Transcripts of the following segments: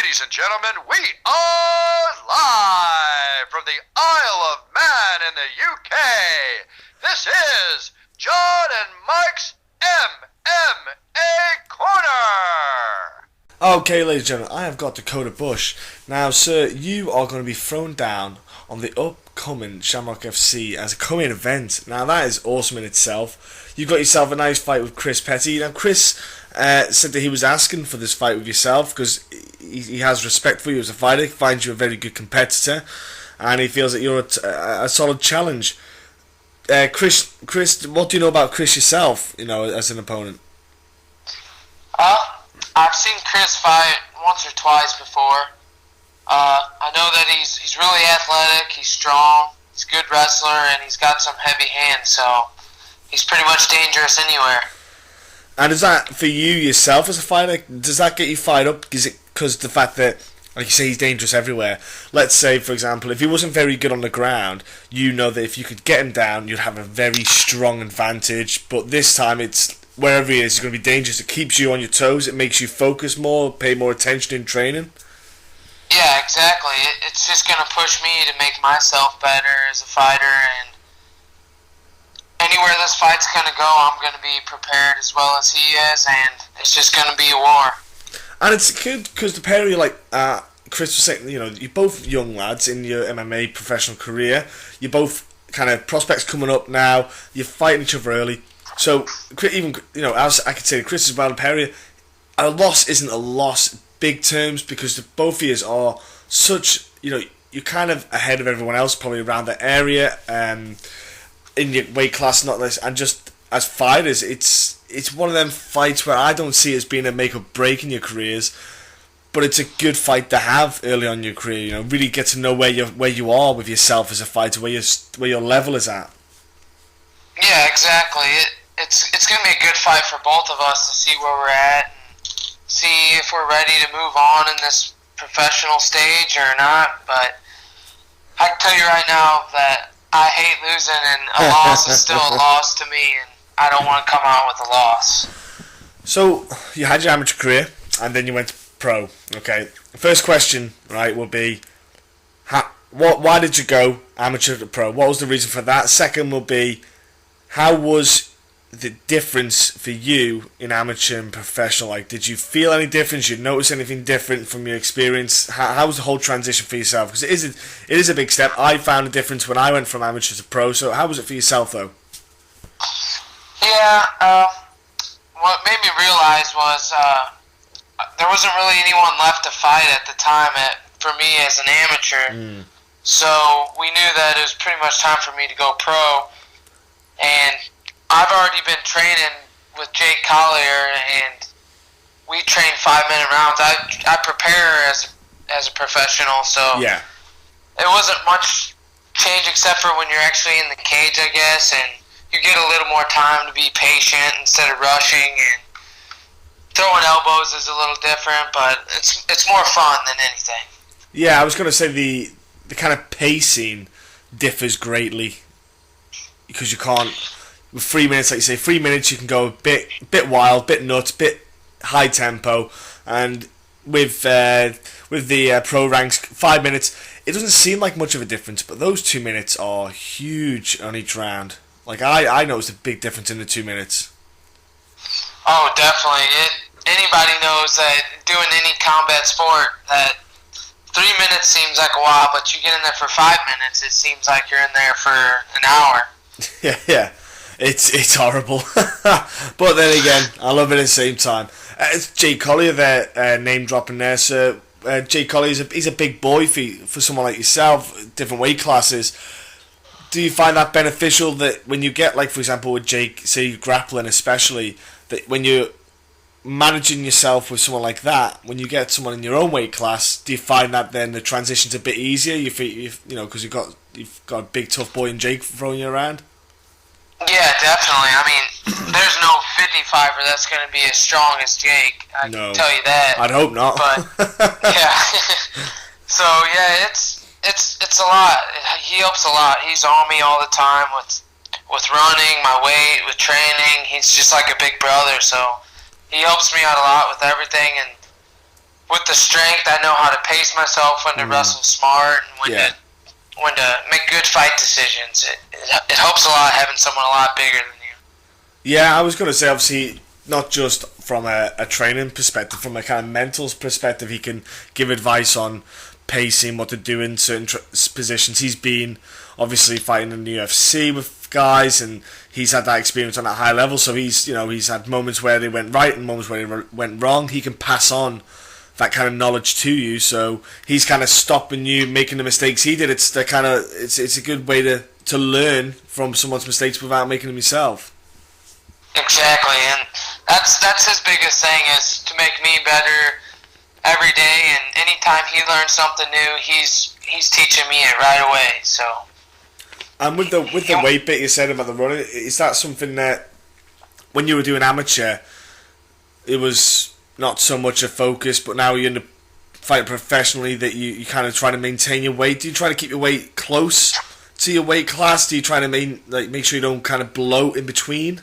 Ladies and gentlemen, we are live from the Isle of Man in the UK. This is John and Mike's MMA Corner. Okay, ladies and gentlemen, I have got Dakota Bush. Now, sir, you are going to be thrown down on the upcoming Shamrock FC as a coming event. Now, that is awesome in itself. You got yourself a nice fight with Chris Petty. Now, Chris said that he was asking for this fight with yourself because he has respect for you as a fighter, finds you a very good competitor, and he feels that you're a solid challenge. Chris, what do you know about Chris yourself, as an opponent? I've seen Chris fight once or twice before. I know that he's really athletic, he's strong, he's a good wrestler, and he's got some heavy hands, so he's pretty much dangerous anywhere. And is that, for you yourself as a fighter, does that get you fired up? Is it because the fact that, like you say, he's dangerous everywhere? Let's say, for example, if he wasn't very good on the ground, you know that if you could get him down, you'd have a very strong advantage, but this time it's wherever he is, he's going to be dangerous. It keeps you on your toes, it makes you focus more, pay more attention in training. Yeah, exactly. It's just going to push me to make myself better as a fighter, and anywhere this fight's going to go, I'm going to be prepared as well as he is, and it's just going to be a war. And it's good because the pair of you, like Chris was saying, you're both young lads in your MMA professional career. You're both kind of prospects coming up now. You're fighting each other early. So, even, as I could say to Chris as well, the pair of you, a loss isn't a loss big terms because the both of you are such, you're kind of ahead of everyone else probably around the area, in your weight class, not this, and just as fighters, it's one of them fights where I don't see it as being a make or break in your careers, but it's a good fight to have early on in your career. Really get to know where you are with yourself as a fighter, where your level is at. Yeah, exactly. It's going to be a good fight for both of us to see where we're at and see if we're ready to move on in this professional stage or not. But I can tell you right now that I hate losing, and a loss is still a loss to me, and I don't want to come out with a loss. So, you had your amateur career, and then you went to pro, okay? The first question, right, will be, why did you go amateur to pro? What was the reason for that? Second will be, how was the difference for you in amateur and professional? Like, did you feel any difference? Did you notice anything different from your experience? How was the whole transition for yourself? Because it is a big step. I found a difference when I went from amateur to pro. So how was it for yourself, though? Yeah, what made me realize was there wasn't really anyone left to fight at the time for me as an amateur. So we knew that it was pretty much time for me to go pro. And I've already been training with Jake Collier, and we train 5-minute rounds. I prepare as a professional, so yeah, it wasn't much change except for when you're actually in the cage, I guess, and you get a little more time to be patient instead of rushing, and throwing elbows is a little different, but it's more fun than anything. Yeah, I was going to say the kind of pacing differs greatly because you can't. With 3 minutes, like you say, 3 minutes you can go a bit wild, bit nuts, bit high tempo, and with the pro ranks, 5 minutes, it doesn't seem like much of a difference, but those 2 minutes are huge on each round. Like I noticed a big difference in the 2 minutes. Oh, definitely. Anybody knows that doing any combat sport that 3 minutes seems like a while, but you get in there for 5 minutes, it seems like you're in there for an hour. Yeah. It's horrible, but then again, I love it at the same time. It's Jake Collier there, name dropping there. So Jake Collier, he's a big boy for someone like yourself, different weight classes. Do you find that beneficial that when you get, like for example with Jake, say grappling especially, that when you're managing yourself with someone like that, when you get someone in your own weight class, do you find that then the transition's a bit easier? Because you've got a big tough boy in Jake throwing you around. Yeah, definitely. I mean, there's no 55er that's going to be as strong as Jake. I can tell you that. I'd hope not. But yeah, so yeah, it's a lot. He helps a lot. He's on me all the time with running, my weight, with training. He's just like a big brother. So he helps me out a lot with everything. And with the strength, I know how to pace myself, when to wrestle smart, and when to make good fight decisions. It helps a lot having someone a lot bigger than you. Yeah, I was going to say, obviously, not just from a training perspective, from a kind of mental perspective, he can give advice on pacing, what to do in certain positions. He's been obviously fighting in the UFC with guys, and he's had that experience on that high level, so he's had moments where they went right and moments where they went wrong. He can pass on that kind of knowledge to you, so he's kind of stopping you making the mistakes he did. It's a good way to learn from someone's mistakes without making them yourself. Exactly, and that's his biggest thing, is to make me better every day, and anytime he learns something new, he's teaching me it right away. So. And with the weight bit you said about the running, is that something that when you were doing amateur, it was not so much a focus, but now you're in the fighting professionally, that you kind of try to maintain your weight? Do you try to keep your weight close to your weight class? Do you try to make sure you don't kind of bloat in between?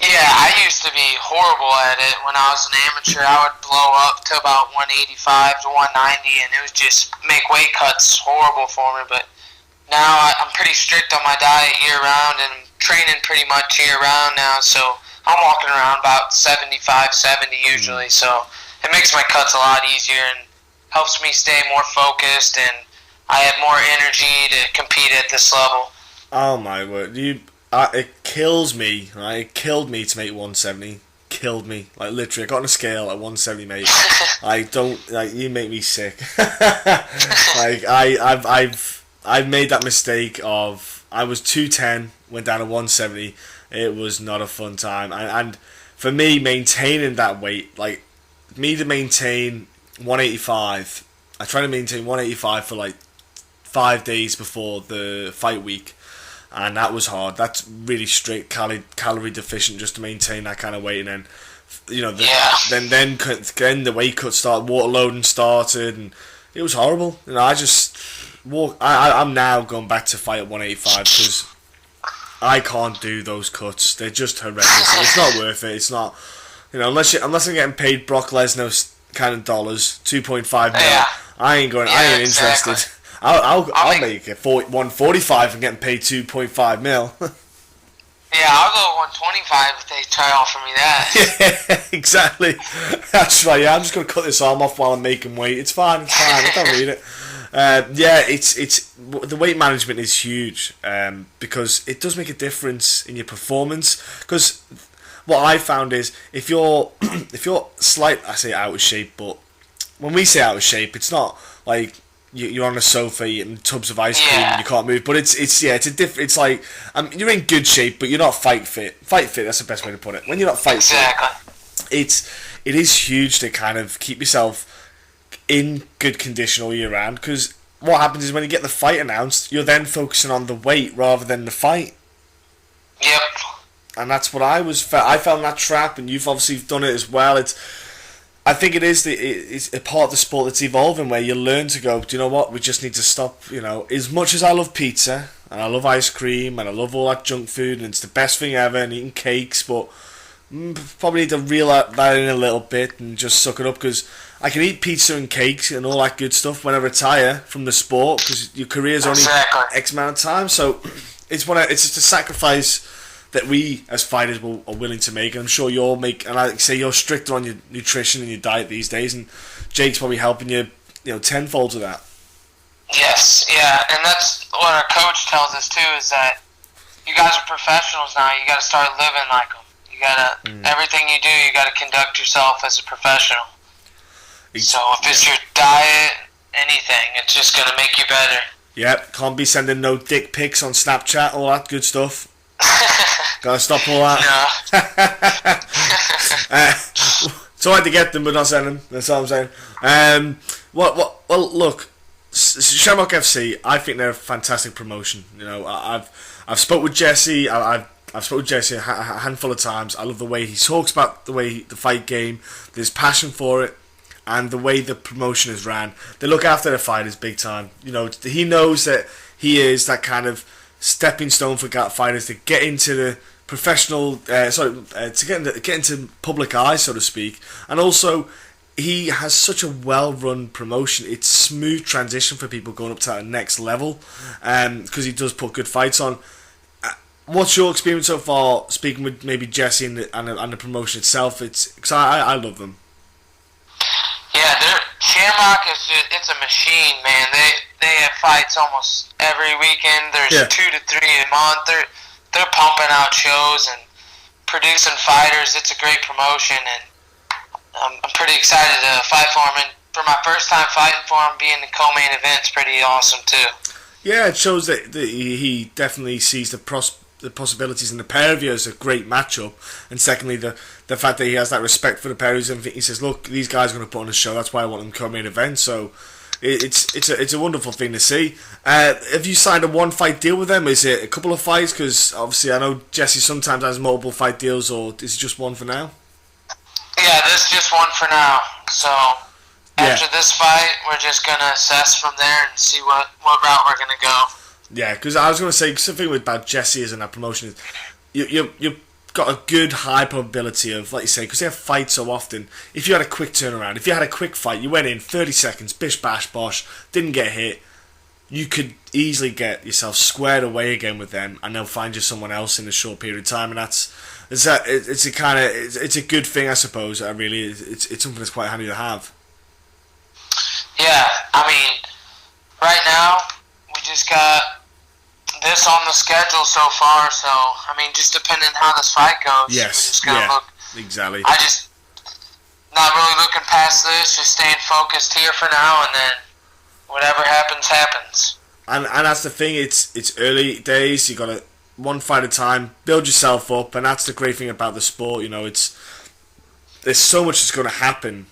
Yeah, I used to be horrible at it. When I was an amateur, I would blow up to about 185 to 190, and it would just make weight cuts horrible for me. But now I'm pretty strict on my diet year-round, and training pretty much year-round now, so I'm walking around about 75, 70 usually, so it makes my cuts a lot easier and helps me stay more focused, and I have more energy to compete at this level. Oh my word, it kills me, right? It killed me to make 170. Killed me, like literally. I got on a scale at 170, mate. You make me sick. I've made that mistake of, I was 210, went down to 170. It was not a fun time, and for me, maintaining that weight, like me to maintain 185, I try to maintain 185 for like 5 days before the fight week. And that was hard. That's really strict, calorie deficient, just to maintain that kind of weight. And then, then the weight cut started, water loading started, and it was horrible. I'm now going back to fight at 185 because I can't do those cuts. They're just horrendous. It's not worth it. It's not, unless I'm getting paid Brock Lesnar kind of dollars, 2.5 mil. Yeah. I ain't exactly. interested. I'll make it 145 and getting paid 2.5 mil. Yeah, I'll go 125 if they try to offer me that. Yeah, exactly. That's right. Yeah, I'm just gonna cut this arm off while I'm making weight. It's fine. I don't need it. It's the weight management is huge because it does make a difference in your performance. Because what I found is if you're I say out of shape, but when we say out of shape, it's not like you're on a sofa eating tubs of ice cream and you can't move. But it's like you're in good shape, but you're not fight fit. Fight fit, that's the best way to put it. When you're not fight fit, it is huge to kind of keep yourself in good condition all year round. Because what happens is when you get the fight announced, you're then focusing on the weight rather than the fight. Yep. And that's what I found that trap, and you've obviously done it as well. I think it's a part of the sport that's evolving, where you learn to go, do you know what, we just need to stop, as much as I love pizza, and I love ice cream, and I love all that junk food, and it's the best thing ever, and eating cakes, but probably need to reel that in a little bit, and just suck it up, because I can eat pizza and cakes, and all that good stuff when I retire from the sport, because your career's only X amount of time, so it's just a sacrifice that we as fighters are willing to make, and I'm sure you'll make. And like I say, you're stricter on your nutrition and your diet these days, and Jake's probably helping you, tenfold with that. Yes, yeah, and that's what our coach tells us too. Is that you guys are professionals now. You got to start living like them. You gotta everything you do. You got to conduct yourself as a professional. So if it's your diet, anything, it's just gonna make you better. Yep, can't be sending no dick pics on Snapchat, all that good stuff. Gotta stop all that. It's alright to get them, but not send them. That's all I'm saying. Well, look, Shamrock FC. I think they're a fantastic promotion. I've spoke with Jesse. I've spoke with Jesse a handful of times. I love the way he talks about the fight game, his passion for it, and the way the promotion is ran. They look after their fighters big time. He knows that he is that kind of stepping stone for fighters to get into the professional, to get into public eye, so to speak, and also he has such a well-run promotion. It's smooth transition for people going up to that next level, because he does put good fights on. What's your experience so far, speaking with maybe Jesse and the promotion itself? Because I love them. Yeah, Shamrock it's a machine, man. They have fights almost every weekend. There's 2 to 3 a month. They're pumping out shows and producing fighters. It's a great promotion, and I'm pretty excited to fight for him. And for my first time fighting for him, being the co-main event's pretty awesome too. Yeah, it shows that he definitely sees the possibilities in the pair of you as a great matchup, and secondly the fact that he has that respect for the pair of you, and he says, look, these guys are going to put on a show, that's why I want them co-main event. So it's a wonderful thing to see. Have you signed a one-fight deal with them? Is it a couple of fights? Because obviously I know Jesse sometimes has multiple fight deals, or is it just one for now? Yeah, this is just one for now. So after this fight, we're just going to assess from there and see what route we're going to go. Yeah, because I was going to say, something about Jesse is in that promotion is you've got a good high probability of, like you say, because they have fights so often, if you had a quick turnaround, if you had a quick fight, you went in 30 seconds, bish bash bosh, didn't get hit, you could easily get yourself squared away again with them, and they'll find you someone else in a short period of time, and it's a good thing, I suppose. It's something that's quite handy to have. Yeah, I mean, right now we just got this on the schedule so far, so I mean, just depending on how this fight goes, yes, we're just gonna look. Exactly. I just not really looking past this, just staying focused here for now, and then whatever happens, happens. And that's the thing. It's early days. You got to one fight at a time, build yourself up, and that's the great thing about the sport. You know, there's so much that's going to happen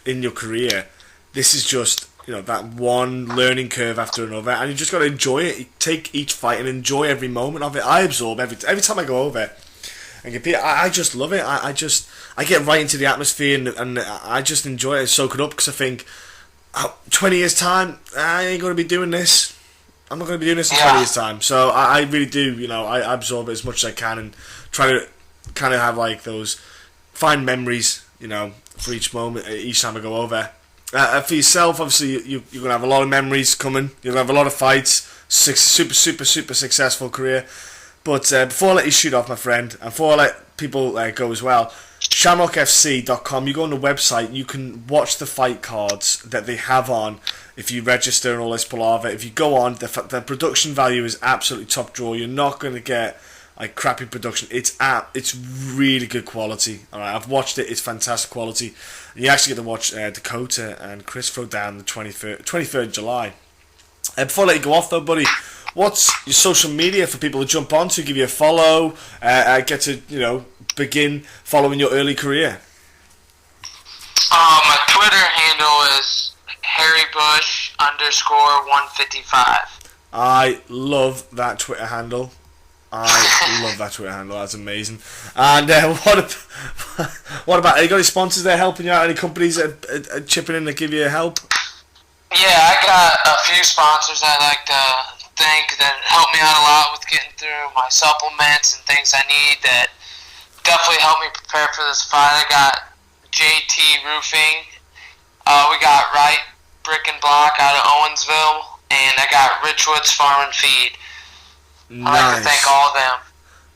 in your career. This is just, you know, that one learning curve after another, and you just got to enjoy it. You take each fight and enjoy every moment of it. I absorb every time I go over and compete. I just love it. I get right into the atmosphere, and I just enjoy it and soak it up, because I think 20 years time, I ain't going to be doing this. I'm not going to be doing this in 20 years time. So I really do, you know, I absorb it as much as I can and try to kind of have like those fine memories, you know, for each moment, each time I go over. For yourself, obviously, you're going to have a lot of memories coming. You're going to have a lot of fights. Super successful career. But before I let you shoot off, my friend, and before I let people go as well, ShamrockFC.com, you go on the website, you can watch the fight cards that they have on if you register and all this palaver. If you go on, the production value is absolutely top drawer. You're not going to get like crappy production. It's really good quality. All right, I've watched it. It's fantastic quality. And you actually get to watch Dakota and Chris throw down the 23rd July. Before I let you go off though, buddy, what's your social media for people to jump on to, give you a follow, get to, you know, begin following your early career? My Twitter handle is HarryBush_155. I love that Twitter handle. That's amazing. And what about, have you got any sponsors there helping you out? Any companies that are chipping in to give you help? Yeah, I got a few sponsors I'd like to thank that helped me out a lot with getting through my supplements and things I need, that definitely helped me prepare for this fight. I got JT Roofing. We got Wright Brick and Block out of Owensville. And I got Richwood's Farm and Feed. I'd like to thank all of them.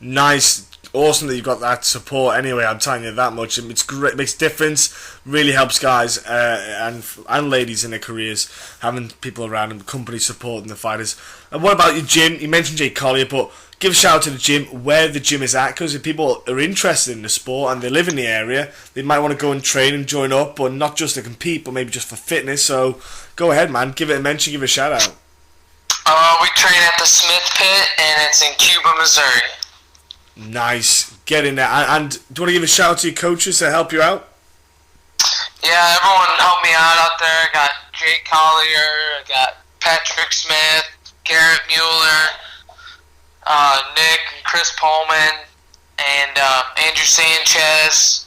Nice. Awesome that you've got that support anyway, I'm telling you that much. It's great, it makes a difference, really helps guys and ladies in their careers, having people around them, company supporting the fighters. And what about your gym? You mentioned Jake Collier, but give a shout out to the gym, where the gym is at, because if people are interested in the sport and they live in the area, they might want to go and train and join up, but not just to compete, but maybe just for fitness. So go ahead, man, give it a mention, give it a shout out. We train at the Smith Pit, and it's in Cuba, Missouri. Nice. Get in there. And do you want to give a shout out to your coaches to help you out? Yeah, everyone helped me out there. I got Jake Collier, I got Patrick Smith, Garrett Mueller, Nick and Chris Pullman, and Andrew Sanchez.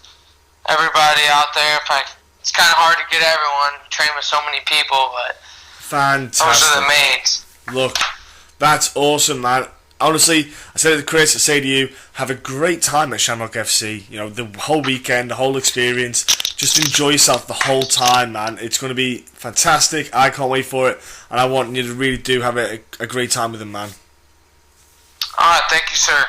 Everybody out there. It's kind of hard to get everyone. Train with so many people, but fantastic. Those are the mains. Look, that's awesome, man. Honestly, I say to Chris, I say to you, have a great time at Shamrock FC. You know, the whole weekend, the whole experience. just enjoy yourself the whole time, man. It's going to be fantastic. I can't wait for it, and I want you to really do have a great time with him, man. Alright, thank you, sir.